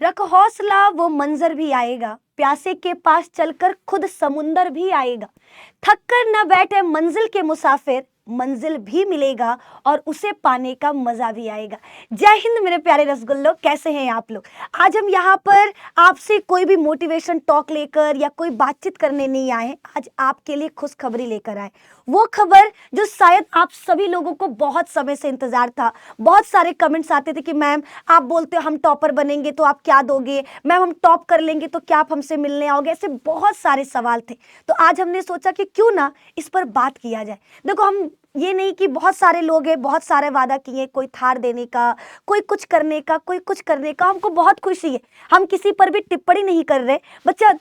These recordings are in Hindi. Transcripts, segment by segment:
रख हौसला वो मंजर भी आएगा, प्यासे के पास चलकर खुद समुंदर भी आएगा। थक कर न बैठे मंजिल के मुसाफिर, मंजिल भी मिलेगा और उसे पाने का मजा भी आएगा। जय हिंद मेरे प्यारे रसगुल्लो, कैसे हैं आप लोग? आज हम यहाँ पर आपसे कोई भी मोटिवेशन टॉक लेकर या कोई बातचीत करने नहीं आए हैं। आज आपके लिए खुशखबरी लेकर आए, वो खबर जो शायद आप सभी लोगों को बहुत समय से इंतजार था। बहुत सारे कमेंट्स आते थे कि मैम आप बोलते हो हम टॉपर बनेंगे तो आप क्या दोगे, मैम हम टॉप कर लेंगे तो क्या आप हमसे मिलने आओगे, ऐसे बहुत सारे सवाल थे। तो आज हमने सोचा कि क्यों ना इस पर बात किया जाए। देखो, हम ये नहीं कि बहुत सारे लोग हैं, बहुत सारे वादा किए, कोई थार देने का, कोई कुछ करने का, कोई कुछ करने का, हमको बहुत खुशी है। हम किसी पर भी टिप्पणी नहीं कर रहे बच्चा।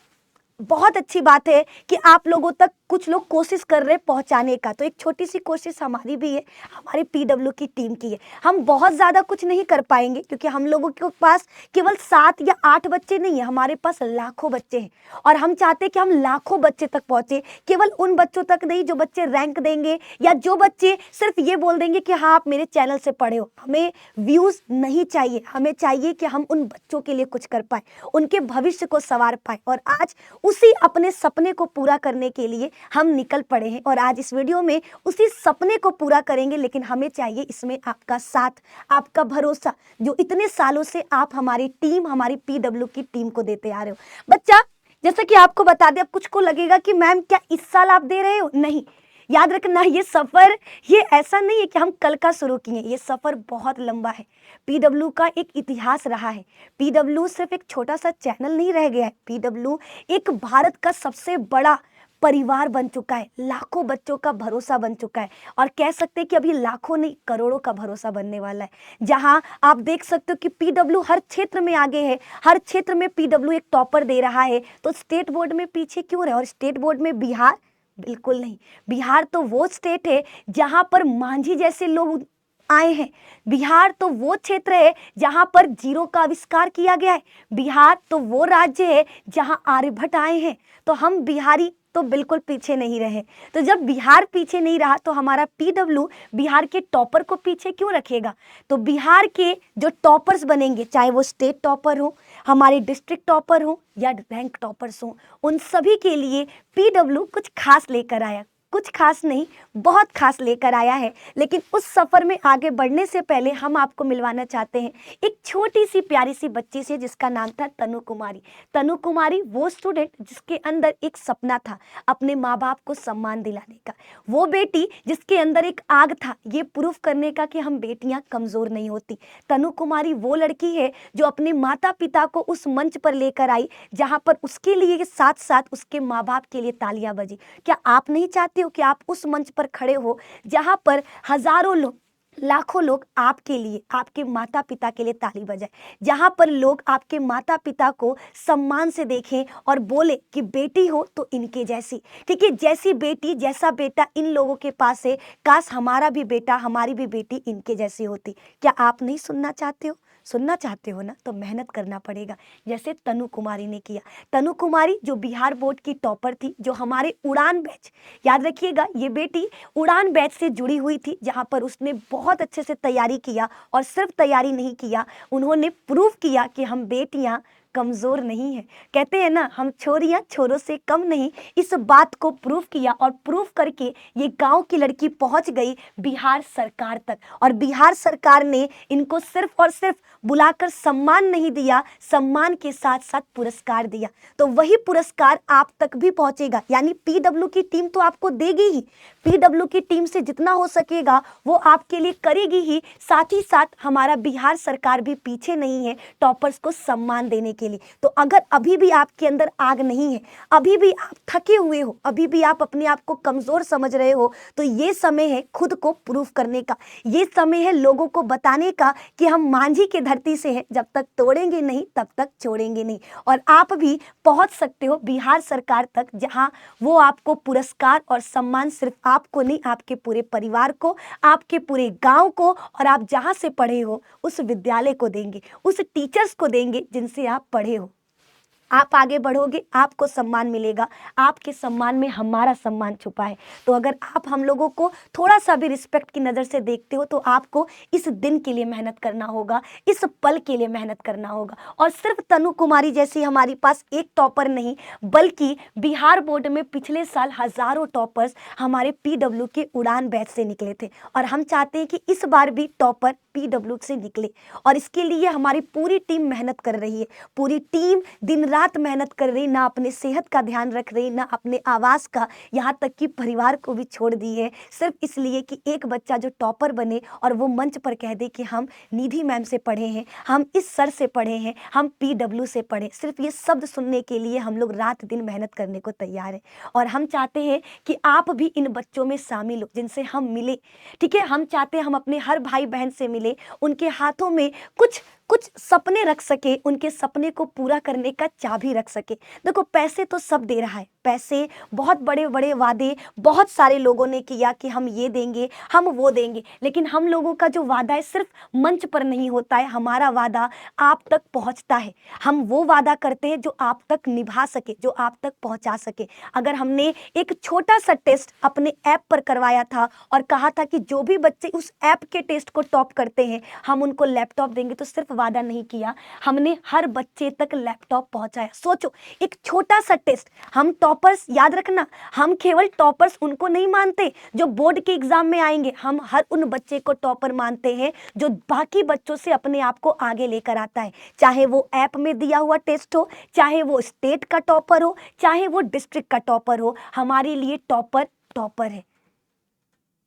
बहुत अच्छी बात है कि आप लोगों तक कुछ लोग कोशिश कर रहे हैं पहुंचाने का, तो एक छोटी सी कोशिश हमारी भी है, हमारी पीडब्ल्यू की टीम की है। हम बहुत ज़्यादा कुछ नहीं कर पाएंगे क्योंकि हम लोगों के पास केवल 7 या 8 बच्चे नहीं है, हमारे पास लाखों बच्चे हैं और हम चाहते हैं कि हम लाखों बच्चे तक पहुंचे। केवल उन बच्चों तक नहीं जो बच्चे रैंक देंगे या जो बच्चे सिर्फ ये बोल देंगे कि हाँ आप मेरे चैनल से पढ़े हो। हमें व्यूज़ नहीं चाहिए, हमें चाहिए कि हम उन बच्चों के लिए कुछ कर पाए, उनके भविष्य को संवार पाए। और आज उसी अपने सपने को पूरा करने के लिए हम निकल पड़े हैं और आज इस वीडियो में उसी सपने को पूरा करेंगे। लेकिन हमें चाहिए इसमें आपका साथ, आपका भरोसा, जो इतने सालों से आप हमारी टीम, हमारी पीडब्ल्यू की टीम को देते आ रहे हो। बच्चा, जैसा कि आपको बता दें, अब कुछ को लगेगा कि मैम क्या इस साल आप दे रहे हो? नहीं, याद रखना, ये सफ़र ये ऐसा नहीं है कि हम कल का शुरू किए, ये सफ़र बहुत लंबा है। पीडब्ल्यू का एक इतिहास रहा है। पीडब्ल्यू सिर्फ एक छोटा सा चैनल नहीं रह गया है, पीडब्ल्यू एक भारत का सबसे बड़ा परिवार बन चुका है, लाखों बच्चों का भरोसा बन चुका है और कह सकते हैं कि अभी लाखों नहीं करोड़ों का भरोसा बनने वाला है। जहां आप देख सकते हो कि पीडब्ल्यू हर क्षेत्र में आगे है, हर क्षेत्र में पीडब्ल्यू एक टॉपर दे रहा है। तो स्टेट बोर्ड में पीछे क्यों रहे? और स्टेट बोर्ड में बिहार बिल्कुल नहीं। बिहार तो वो स्टेट है जहां पर मांझी जैसे लोग आए हैं। बिहार तो वो क्षेत्र है जहां पर जीरो का आविष्कार किया गया है। बिहार तो वो राज्य है जहां आर्यभट्ट आए हैं। तो हम बिहारी तो बिल्कुल पीछे नहीं रहे। तो जब बिहार पीछे नहीं रहा तो हमारा पीडब्ल्यू बिहार के टॉपर को पीछे क्यों रखेगा? तो बिहार के जो टॉपर्स बनेंगे, चाहे वो स्टेट टॉपर हो, हमारे डिस्ट्रिक्ट टॉपर हो या रैंक टॉपर्स हो, उन सभी के लिए पीडब्ल्यू कुछ खास लेकर आया। कुछ खास नहीं, बहुत खास लेकर आया है। लेकिन उस सफ़र में आगे बढ़ने से पहले हम आपको मिलवाना चाहते हैं एक छोटी सी प्यारी सी बच्ची से जिसका नाम था तनु कुमारी। तनु कुमारी वो स्टूडेंट जिसके अंदर एक सपना था अपने माँ बाप को सम्मान दिलाने का। वो बेटी जिसके अंदर एक आग था ये प्रूफ करने का कि हम बेटियां कमज़ोर नहीं होती। तनु कुमारी वो लड़की है जो अपने माता पिता को उस मंच पर लेकर आई जहाँ पर उसके लिए साथ साथ उसके माँ बाप के लिए तालियां बजी। क्या आप नहीं चाहते कि आप उस मंच पर खड़े हो जहां पर हजारों लोग, लाखों लोग आपके लिए, आपके माता पिता के लिए ताली बजाए, जहां पर लोग आपके माता पिता को सम्मान से देखें और बोले कि बेटी हो तो इनके जैसी, ठीक है, जैसी बेटी जैसा बेटा इन लोगों के पास है, काश हमारा भी बेटा हमारी भी बेटी इनके जैसी होती। क्या आप नहीं सुनना चाहते हो? सुनना चाहते हो ना, तो मेहनत करना पड़ेगा जैसे तनु कुमारी ने किया। तनु कुमारी जो बिहार बोर्ड की टॉपर थी, जो हमारे उड़ान बैच, याद रखिएगा ये बेटी उड़ान बैच से जुड़ी हुई थी जहां पर उसने बहुत अच्छे से तैयारी किया और सिर्फ तैयारी नहीं किया, उन्होंने प्रूव किया कि हम बेटियां कमज़ोर नहीं है। कहते हैं ना, हम छोरियां छोरों से कम नहीं। इस बात को प्रूव किया और प्रूव करके ये गांव की लड़की पहुंच गई बिहार सरकार तक और बिहार सरकार ने इनको सिर्फ और सिर्फ बुलाकर सम्मान नहीं दिया, सम्मान के साथ साथ पुरस्कार दिया। तो वही पुरस्कार आप तक भी पहुंचेगा, यानी पीडब्ल्यू की टीम तो आपको देगी ही, पीडब्ल्यू की टीम से जितना हो सकेगा वो आपके लिए करेगी ही। साथ ही साथ हमारा बिहार सरकार भी पीछे नहीं है टॉपर्स को सम्मान देने के लिए। तो अगर अभी भी आपके अंदर आग नहीं है, अभी भी आप थके हुए हो, अभी भी आप अपने आप को कमज़ोर समझ रहे हो, तो ये समय है खुद को प्रूफ करने का, ये समय है लोगों को बताने का कि हम मांझी के धरती से हैं, जब तक तोड़ेंगे नहीं तब तक छोड़ेंगे नहीं। और आप भी पहुंच सकते हो बिहार सरकार तक जहां वो आपको पुरस्कार और सम्मान सिर्फ आपको नहीं, आपके पूरे परिवार को, आपके पूरे गांव को और आप जहां से पढ़े हो उस विद्यालय को देंगे, उस टीचर्स को देंगे जिनसे आप पढ़े हो। आप आगे बढ़ोगे, आपको सम्मान मिलेगा, आपके सम्मान में हमारा सम्मान छुपा है। तो अगर आप हम लोगों को थोड़ा सा भी रिस्पेक्ट की नज़र से देखते हो तो आपको इस दिन के लिए मेहनत करना होगा, इस पल के लिए मेहनत करना होगा। और सिर्फ तनु कुमारी जैसी हमारे पास एक टॉपर नहीं, बल्कि बिहार बोर्ड में पिछले साल हजारों टॉपर्स हमारे पीडब्ल्यू के उड़ान बैच से निकले थे, और हम चाहते हैं कि इस बार भी टॉपर पीडब्ल्यू से निकले। और इसके लिए हमारी पूरी टीम मेहनत कर रही है, पूरी टीम दिन रात मेहनत कर रही, ना अपने सेहत का ध्यान रख रही, ना अपने आवास का, यहाँ तक कि परिवार को भी छोड़ दी है, सिर्फ इसलिए कि एक बच्चा जो टॉपर बने और वो मंच पर कह दे कि हम निधि मैम से पढ़े हैं, हम इस सर से पढ़े हैं, हम पीडब्ल्यू से पढ़े। सिर्फ ये शब्द सुनने के लिए हम लोग रात दिन मेहनत करने को तैयार हैं। और हम चाहते हैं कि आप भी इन बच्चों में शामिल हो जिनसे हम मिले, ठीक है। हम चाहते हैं हम अपने हर भाई बहन से मिले, उनके हाथों में कुछ सपने रख सके, उनके सपने को पूरा करने का चाबी रख सके। देखो पैसे तो सब दे रहा है, पैसे, बहुत बड़े बड़े वादे बहुत सारे लोगों ने किया कि हम ये देंगे, हम वो देंगे, लेकिन हम लोगों का जो वादा है सिर्फ मंच पर नहीं होता है, हमारा वादा आप तक पहुंचता है। हम वो वादा करते हैं जो आप तक निभा सके, जो आप तक पहुंचा सके। अगर हमने एक छोटा सा टेस्ट अपने ऐप पर करवाया था और कहा था कि जो भी बच्चे उस ऐप के टेस्ट को टॉप करते हैं हम उनको लैपटॉप देंगे, तो सिर्फ वादा नहीं किया, हमने हर बच्चे तक लैपटॉप पहुंचाया। सोचो, एक छोटा सा टेस्ट। हम टॉपर्स, याद रखना, हम केवल टॉपर्स उनको नहीं मानते जो बोर्ड के एग्जाम में आएंगे, हम हर उन बच्चे को टॉपर मानते हैं जो बाकी बच्चों से अपने आप को आगे लेकर आता है। चाहे वो ऐप में दिया हुआ टेस्ट हो, चाहे वो स्टेट का टॉपर हो, चाहे वो डिस्ट्रिक्ट का टॉपर हो, हमारे लिए टॉपर टॉपर है।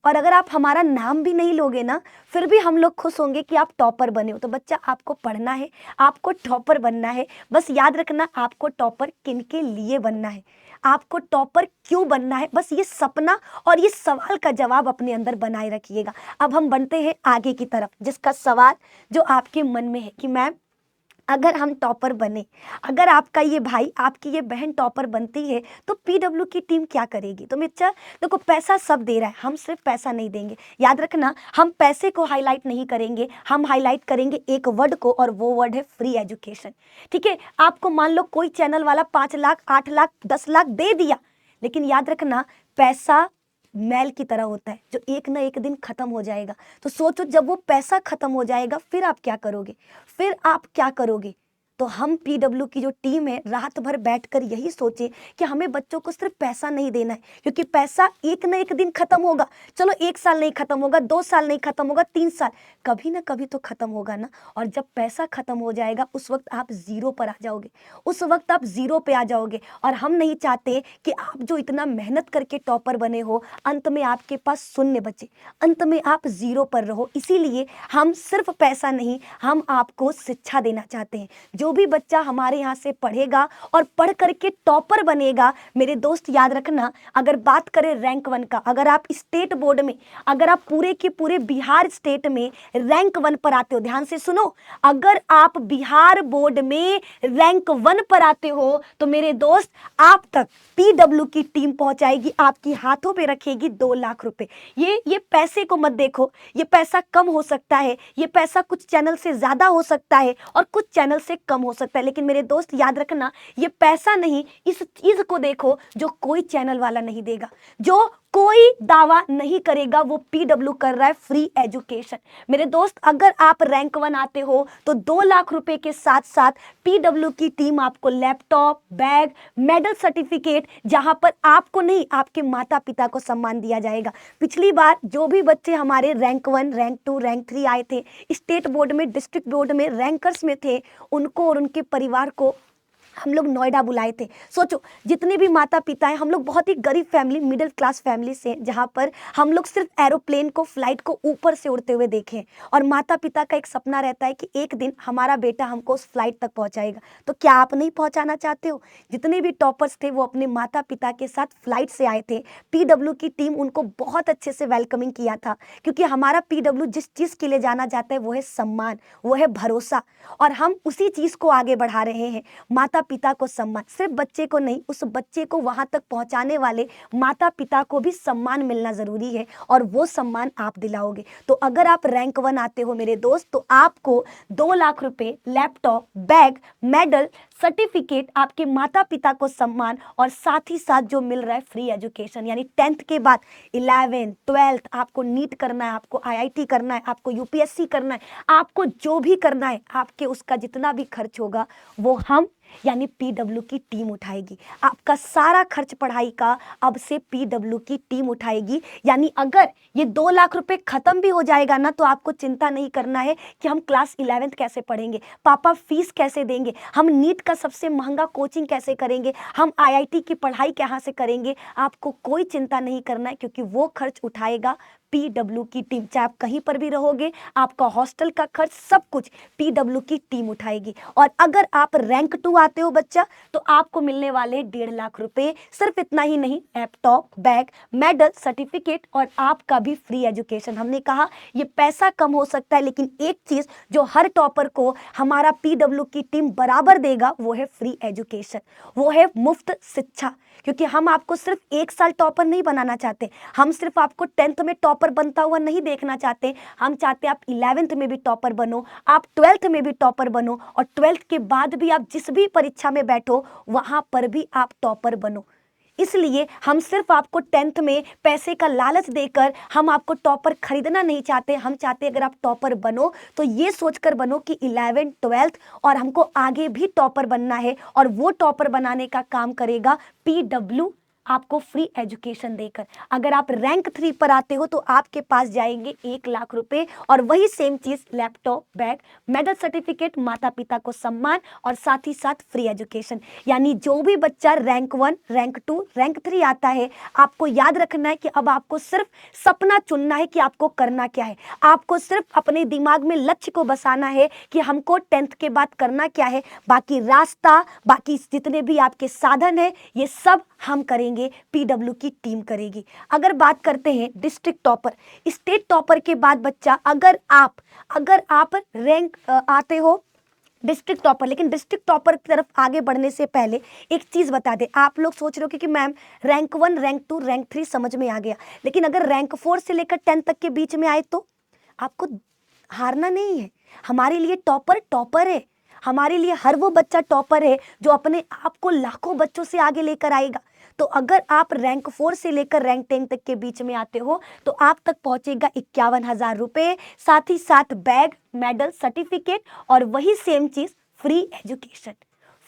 और अगर आप हमारा नाम भी नहीं लोगे ना, फिर भी हम लोग खुश होंगे कि आप टॉपर बने हो। तो बच्चा, आपको पढ़ना है, आपको टॉपर बनना है। बस याद रखना, आपको टॉपर किन के लिए बनना है, आपको टॉपर क्यों बनना है, बस ये सपना और ये सवाल का जवाब अपने अंदर बनाए रखिएगा। अब हम बढ़ते हैं आगे की तरफ, जिसका सवाल जो आपके मन में है कि मैम अगर हम टॉपर बने, अगर आपका ये भाई, आपकी ये बहन टॉपर बनती है तो पीडब्ल्यू की टीम क्या करेगी। तो मित्र देखो, पैसा सब दे रहा है, हम सिर्फ पैसा नहीं देंगे। याद रखना, हम पैसे को हाईलाइट नहीं करेंगे, हम हाईलाइट करेंगे एक वर्ड को, और वो वर्ड है फ्री एजुकेशन। ठीक है, आपको मान लो कोई चैनल वाला 5 लाख, 8 लाख, 10 लाख दे दिया, लेकिन याद रखना पैसा मैल की तरह होता है जो एक ना एक दिन खत्म हो जाएगा। तो सोचो, जब वो पैसा खत्म हो जाएगा फिर आप क्या करोगे, फिर आप क्या करोगे। तो हम पीडब्ल्यू की जो टीम है रात भर बैठकर यही सोचे कि हमें बच्चों को सिर्फ पैसा नहीं देना है, क्योंकि पैसा एक ना एक दिन खत्म होगा। चलो 1 साल नहीं खत्म होगा, 2 साल नहीं खत्म होगा, 3 साल, कभी ना कभी तो खत्म होगा ना। और जब पैसा खत्म हो जाएगा उस वक्त आप जीरो पर आ जाओगे, उस वक्त आप जीरो पे आ जाओगे। और हम नहीं चाहते कि आप जो इतना मेहनत करके टॉपर बने हो, अंत में आपके पास शून्य बचे, अंत में आप जीरो पर रहो। इसीलिए हम सिर्फ पैसा नहीं, हम आपको शिक्षा देना चाहते हैं। जो भी बच्चा हमारे यहाँ से पढ़ेगा और पढ़ करके टॉपर बनेगा, मेरे दोस्त याद रखना, अगर बात करें रैंक 1 का, अगर आप स्टेट बोर्ड में, अगर आप पूरे के पूरे बिहार स्टेट में रैंक 1 पर आते हो, ध्यान से सुनो, अगर आप बिहार बोर्ड में रैंक 1 पर आते हो तो मेरे दोस्त आप तक पीडब्ल्यू की टीम पहुंचाएगी, आपकी हाथों पे रखेगी 2 लाख रुपए। ये पैसे को मत देखो, ये पैसा कम हो सकता है, ये पैसा कुछ चैनल से ज्यादा हो सकता है और कुछ चैनल से कम हो सकता है, लेकिन मेरे दोस्त याद रखना, ये पैसा नहीं, इस चीज को देखो जो कोई चैनल वाला नहीं देगा, जो कोई दावा नहीं करेगा, वो पीडब्ल्यू कर रहा है फ्री एजुकेशन। मेरे दोस्त, अगर आप रैंक 1 आते हो तो 2 लाख रुपए के साथ साथ पीडब्ल्यू की टीम आपको लैपटॉप, बैग, मेडल, सर्टिफिकेट, जहां पर आपको नहीं आपके माता पिता को सम्मान दिया जाएगा। पिछली बार जो भी बच्चे हमारे रैंक 1, रैंक 2, रैंक 3 आए थे, स्टेट बोर्ड में, डिस्ट्रिक्ट बोर्ड में रैंकर्स में थे, उनको और उनके परिवार को हम लोग नोएडा बुलाए थे। सोचो, जितने भी माता पिता हैं, हम लोग बहुत ही गरीब फैमिली, मिडिल क्लास फैमिली से, जहाँ पर हम लोग सिर्फ एरोप्लेन को, फ्लाइट को ऊपर से उड़ते हुए देखें, और माता पिता का एक सपना रहता है कि एक दिन हमारा बेटा हमको उस फ्लाइट तक पहुँचाएगा। तो क्या आप नहीं पहुँचाना चाहते हो? जितने भी टॉपर्स थे वो अपने माता पिता के साथ फ्लाइट से आए थे, पीडब्ल्यू की टीम उनको बहुत अच्छे से वेलकमिंग किया था, क्योंकि हमारा पीडब्ल्यू जिस चीज़ के लिए जाना जाता है वो है सम्मान, वो है भरोसा, और हम उसी चीज़ को आगे बढ़ा रहे हैं। माता पिता को सम्मान, सिर्फ बच्चे को नहीं, उस बच्चे को वहां तक पहुंचाने वाले माता पिता को भी सम्मान मिलना जरूरी है, और वो सम्मान आप दिलाओगे। तो अगर आप रैंक 1 आते हो मेरे दोस्त, तो आपको 2 लाख रुपए, लैपटॉप, बैग, मेडल, सर्टिफिकेट, आपके माता पिता को सम्मान, और साथ ही साथ जो मिल रहा है फ्री एजुकेशन। यानी 10th के बाद 11th 12th आपको नीट करना है, आपको IIT करना है, आपको UPSC करना है, आपको जो भी करना है, आपके उसका जितना भी खर्च होगा वो हम यानी PW की टीम उठाएगी। आपका सारा खर्च पढ़ाई का अब से PW की टीम उठाएगी। यानी अगर ये 2 लाख रुपए खत्म भी हो जाएगा ना, तो आपको चिंता नहीं करना है कि हम क्लास 11th कैसे पढ़ेंगे, पापा फीस कैसे देंगे, हम नीट का सबसे महंगा कोचिंग कैसे करेंगे, हम IIT की पढ़ाई कहाँ से करेंगे। आपको कोई चिंता नहीं करना है, क्योंकि वो खर्च उठाएगा PW की टीम। चाहे आप कहीं पर भी रहोगे, आपका हॉस्टल का खर्च सब कुछ PW की टीम उठाएगी। और अगर आप रैंक 2 आते हो बच्चा, तो आपको मिलने वाले 1.5 लाख रुपए। सिर्फ इतना ही नहीं, लैपटॉप, बैग, मेडल, सर्टिफिकेट और आपका भी फ्री एजुकेशन। हमने कहा ये पैसा कम हो सकता है, लेकिन एक चीज जो हर टॉपर को हमारा PW की टीम बराबर देगा, वो है फ्री एजुकेशन, वो है मुफ्त शिक्षा। क्योंकि हम आपको सिर्फ 1 साल टॉपर नहीं बनाना चाहते, हम सिर्फ आपको 10th में टॉपर बनता हुआ नहीं देखना चाहते, हम चाहते हैं आप 11th में भी टॉपर बनो, आप 12th में भी टॉपर बनो, और 12th के बाद भी आप जिस भी परीक्षा में बैठो वहां पर भी आप टॉपर बनो। इसलिए हम सिर्फ आपको 10th में पैसे का लालच देकर हम आपको टॉपर खरीदना नहीं चाहते। हम चाहते अगर आप टॉपर बनो तो ये सोचकर बनो कि 11th 12th और हमको आगे भी टॉपर बनना है, और वो टॉपर बनाने का काम करेगा PW आपको फ्री एजुकेशन देकर। अगर आप रैंक 3 पर आते हो तो आपके पास जाएंगे 1 लाख रुपए, और वही सेम चीज लैपटॉप, बैग, मेडल, सर्टिफिकेट, माता पिता को सम्मान, और साथ ही साथ फ्री एजुकेशन। यानी जो भी बच्चा रैंक 1, रैंक 2, रैंक 3 आता है, आपको याद रखना है कि अब आपको सिर्फ सपना चुनना है कि आपको करना क्या है। आपको सिर्फ अपने दिमाग में लक्ष्य को बसाना है कि हमको 10th के बाद करना क्या है। बाकी रास्ता, बाकी जितने भी आपके साधन है, ये सब हम करेंगे, PW की टीम करेगी। अगर बात करते हैं डिस्ट्रिक्ट टॉपर, स्टेट टॉपर के बाद बच्चा, अगर आप रैंक आते हो डिस्ट्रिक्ट टॉपर, लेकिन डिस्ट्रिक्ट टॉपर की तरफ आगे बढ़ने से पहले एक चीज बता दे। आप लोग सोच रहे हो कि मैम रैंक 1, रैंक 2, रैंक 3 समझ में आ गया, लेकिन अगर रैंक 4 से लेकर 10 तक के बीच में आए तो आपको हारना नहीं है। हमारे लिए टॉपर टॉपर है, हमारे लिए हर वो बच्चा टॉपर है जो अपने आप को लाखों बच्चों से आगे लेकर आएगा। तो अगर आप रैंक 4 से लेकर रैंक 10 तक के बीच में आते हो तो आप तक पहुंचेगा 51,000 रुपए, साथ ही साथ बैग, मेडल, सर्टिफिकेट, और वही सेम चीज फ्री एजुकेशन।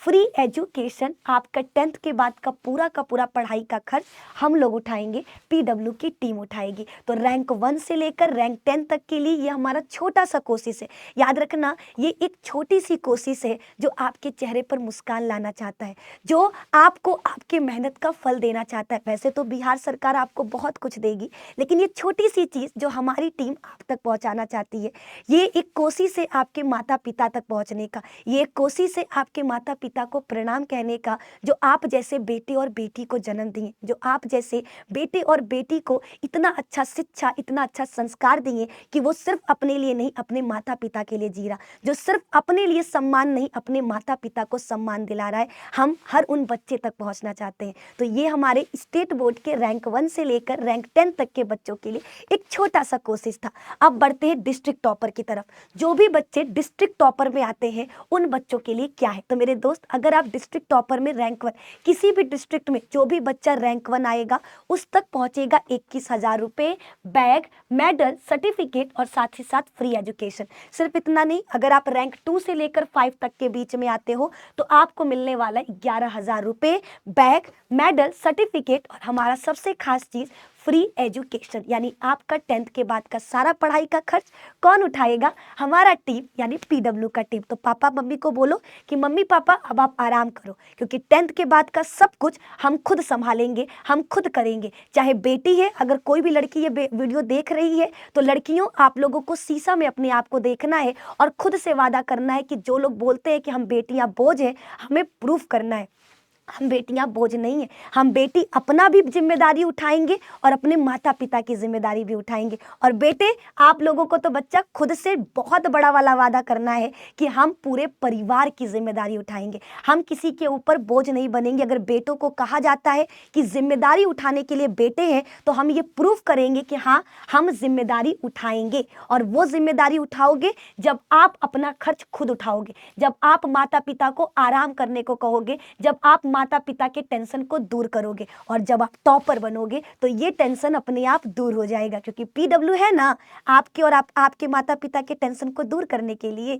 फ्री एजुकेशन आपका 10th के बाद का पूरा पढ़ाई का खर्च हम लोग उठाएंगे, PW की टीम उठाएगी। तो रैंक 1 से लेकर रैंक 10 तक के लिए ये हमारा छोटा सा कोशिश है। याद रखना, ये एक छोटी सी कोशिश है जो आपके चेहरे पर मुस्कान लाना चाहता है, जो आपको आपके मेहनत का फल देना चाहता है। वैसे तो बिहार सरकार आपको बहुत कुछ देगी, लेकिन ये छोटी सी चीज़ जो हमारी टीम आप तक पहुँचाना चाहती है, ये एक कोशिश है आपके माता पिता तक पहुँचने का, ये एक कोशिश है आपके माता पिता को प्रणाम कहने का, जो आप जैसे बेटे और बेटी को जन्म दिए, जो आप जैसे बेटे और बेटी को इतना अच्छा शिक्षा, इतना अच्छा संस्कार दिए कि वो सिर्फ अपने लिए नहीं अपने माता पिता के लिए जी रहा, जो सिर्फ अपने लिए सम्मान नहीं अपने माता पिता को सम्मान दिला रहा है। हम हर उन बच्चे तक पहुंचना चाहते हैं। तो ये हमारे स्टेट बोर्ड के रैंक 1 से लेकर रैंक 10 तक के बच्चों के लिए एक छोटा सा कोशिश था। अब बढ़ते हैं डिस्ट्रिक्ट टॉपर की तरफ। जो भी बच्चे डिस्ट्रिक्ट टॉपर में आते हैं उन बच्चों के लिए क्या है, तो मेरे दोस्त अगर आप डिस्ट्रिक्ट टॉपर में रैंक 1, किसी भी डिस्ट्रिक्ट में जो भी बच्चा रैंक 1 आएगा उस तक पहुंचेगा 21,000 रुपए, बैग, मेडल, सर्टिफिकेट, और साथ ही साथ फ्री एजुकेशन। सिर्फ इतना नहीं, अगर आप रैंक 2 से लेकर 5 तक के बीच में आते हो तो आपको मिलने वाला 11,000 रुपए, बैग, मेडल, सर्टिफिकेट, और हमारा सबसे खास चीज फ्री एजुकेशन। यानी आपका 10th के बाद का सारा पढ़ाई का खर्च कौन उठाएगा? हमारा टीम यानी PW का टीम। तो पापा मम्मी को बोलो कि मम्मी पापा अब आप आराम करो, क्योंकि 10th के बाद का सब कुछ हम खुद संभालेंगे, हम खुद करेंगे। चाहे बेटी है, अगर कोई भी लड़की ये वीडियो देख रही है तो लड़कियों आप लोगों को शीशा में अपने आप को देखना है और खुद से वादा करना है कि जो लोग बोलते हैं कि हम बेटियां बोझ हैं, हमें प्रूफ करना है। हम बेटियां बोझ नहीं है, हम बेटी अपना भी जिम्मेदारी उठाएंगे और अपने माता पिता की जिम्मेदारी भी उठाएंगे। और बेटे आप लोगों को तो बच्चा खुद से बहुत बड़ा वाला वादा करना है कि हम पूरे परिवार की जिम्मेदारी उठाएंगे, हम किसी के ऊपर बोझ नहीं बनेंगे। अगर बेटों को कहा जाता है कि जिम्मेदारी उठाने के लिए बेटे हैं, तो हम ये प्रूफ करेंगे कि हाँ हम जिम्मेदारी उठाएंगे। और वो जिम्मेदारी उठाओगे जब आप अपना खर्च खुद उठाओगे, जब आप माता पिता को आराम करने को कहोगे, जब आप माता पिता के टेंशन को दूर करोगे, और जब आप टॉपर बनोगे तो ये टेंशन अपने आप दूर हो जाएगा, क्योंकि पीडब्ल्यू है ना आपके और आपके माता पिता के टेंशन को दूर करने के लिए।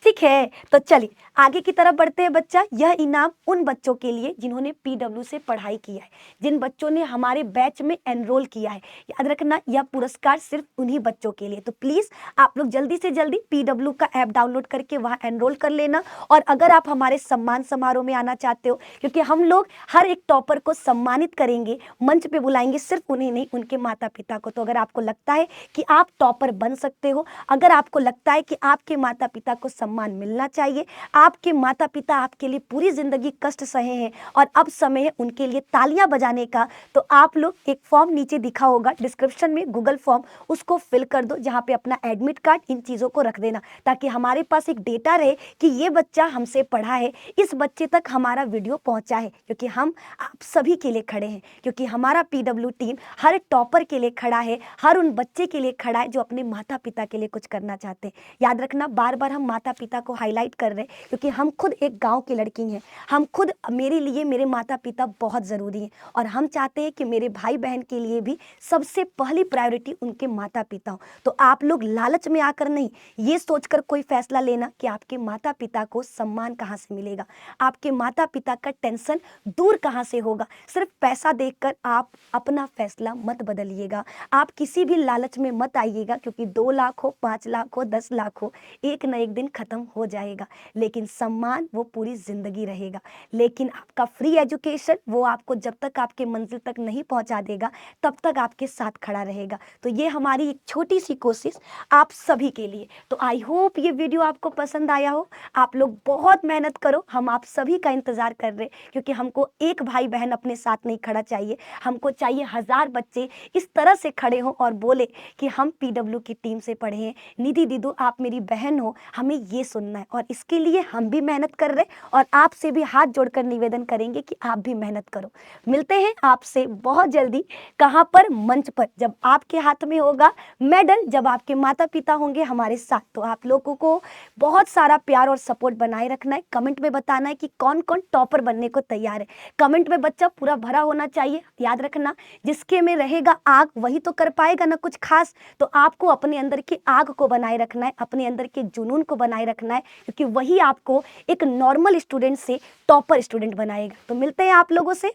ठीक है, तो चलिए आगे की तरफ बढ़ते हैं बच्चा। यह इनाम उन बच्चों के लिए जिन्होंने पीडब्ल्यू से पढ़ाई किया है, जिन बच्चों ने हमारे बैच में एनरोल किया है। याद रखना यह पुरस्कार सिर्फ उन्हीं बच्चों के लिए। तो प्लीज आप लोग जल्दी से जल्दी पीडब्ल्यू का ऐप डाउनलोड करके वहां एनरोल कर लेना। और अगर आप हमारे सम्मान समारोह में आना चाहते हो, क्योंकि हम लोग हर एक टॉपर को सम्मानित करेंगे, मंच पे बुलाएंगे, सिर्फ उन्हें नहीं उनके माता पिता को। तो अगर आपको लगता है कि आप टॉपर बन सकते हो, अगर आपको लगता है कि आपके माता पिता को सम्मान मिलना चाहिए, आपके माता पिता आपके लिए पूरी जिंदगी कष्ट सहे हैं और अब समय है उनके लिए तालियां बजाने का, तो आप लोग एक फॉर्म नीचे दिखा होगा डिस्क्रिप्शन में, गूगल फॉर्म, उसको फिल कर दो, जहां पे अपना एडमिट कार्ड, इन चीजों को रख देना, ताकि हमारे पास एक डेटा रहे कि ये बच्चा हमसे पढ़ा है, इस बच्चे तक हमारा वीडियो पहुंचा है। क्योंकि हम आप सभी के लिए खड़े हैं, क्योंकि हमारा पीडब्ल्यू टीम हर टॉपर के लिए खड़ा है, हर उन बच्चे के लिए खड़ा है जो अपने माता पिता के लिए कुछ करना चाहते हैं। याद रखना बार बार हम माता पिता को हाईलाइट कर रहे हैं, क्योंकि हम खुद एक गांव की लड़की हैं, हम खुद, मेरे लिए मेरे माता पिता बहुत ज़रूरी हैं, और हम चाहते हैं कि मेरे भाई बहन के लिए भी सबसे पहली प्रायोरिटी उनके माता पिता हो। तो आप लोग लालच में आकर नहीं, ये सोचकर कोई फैसला लेना कि आपके माता पिता को सम्मान कहाँ से मिलेगा, आपके माता पिता का टेंशन दूर कहाँ से होगा। सिर्फ पैसा देखकर आप अपना फैसला मत बदलिएगा, आप किसी भी लालच में मत आइएगा, क्योंकि 2 लाख हो, 5 लाख हो, 10 लाख हो, एक न एक दिन खत्म हो जाएगा, लेकिन सम्मान वो पूरी जिंदगी रहेगा। लेकिन आपका फ्री एजुकेशन वो आपको जब तक आपके मंजिल तक नहीं पहुंचा देगा, तब तक आपके साथ खड़ा रहेगा। तो ये हमारी एक छोटी सी कोशिश आप सभी के लिए। तो आई होप ये वीडियो आपको पसंद आया हो। आप लोग बहुत मेहनत करो, हम आप सभी का इंतजार कर रहे हैं, क्योंकि हमको एक भाई बहन अपने साथ नहीं खड़ा चाहिए, हमको चाहिए 1000 बच्चे इस तरह से खड़े हों और बोले कि हम पीडब्ल्यू की टीम से पढ़े हैं, निधि दीदू आप मेरी बहन हो, हमें ये सुनना है। और इसके लिए हम भी मेहनत कर रहे हैं, और आपसे भी हाथ जोड़कर निवेदन करेंगे कि आप भी मेहनत करो। मिलते हैं आपसे बहुत जल्दी। कहाँ पर? मंच पर, जब आपके हाथ में होगा मेडल, जब आपके माता पिता होंगे हमारे साथ। तो आप लोगों को बहुत सारा प्यार और सपोर्ट बनाए रखना है। कमेंट में बताना है कि कौन कौन टॉपर बनने को तैयार है। कमेंट में बच्चा पूरा भरा होना चाहिए। याद रखना जिसके में रहेगा आग वही तो कर पाएगा ना कुछ खास। तो आपको अपने अंदर की आग को बनाए रखना है, अपने अंदर के जुनून को बनाए रखना है, क्योंकि वही आपको एक नॉर्मल स्टूडेंट से टॉपर स्टूडेंट बनाएगा। तो मिलते हैं आप लोगों से,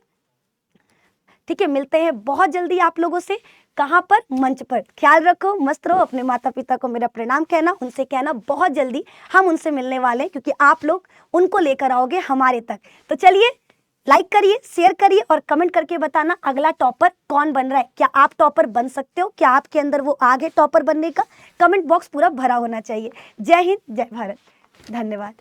ठीक है, मिलते हैं बहुत जल्दी आप लोगों से। कहाँ पर? मंच पर। ख्याल रखो, मस्त रहो, अपने माता पिता को मेरा प्रणाम कहना, उनसे कहना बहुत जल्दी हम उनसे मिलने वाले हैं, क्योंकि आप लोग उनको लेकर आओगे हमारे तक। तो चलिए लाइक करिए, शेयर करिए और कमेंट करके बताना अगला टॉपर कौन बन रहा है। क्या आप टॉपर बन सकते हो? क्या आपके अंदर वो आग है टॉपर बनने का? कमेंट बॉक्स पूरा भरा होना चाहिए। जय हिंद, जय भारत, धन्यवाद।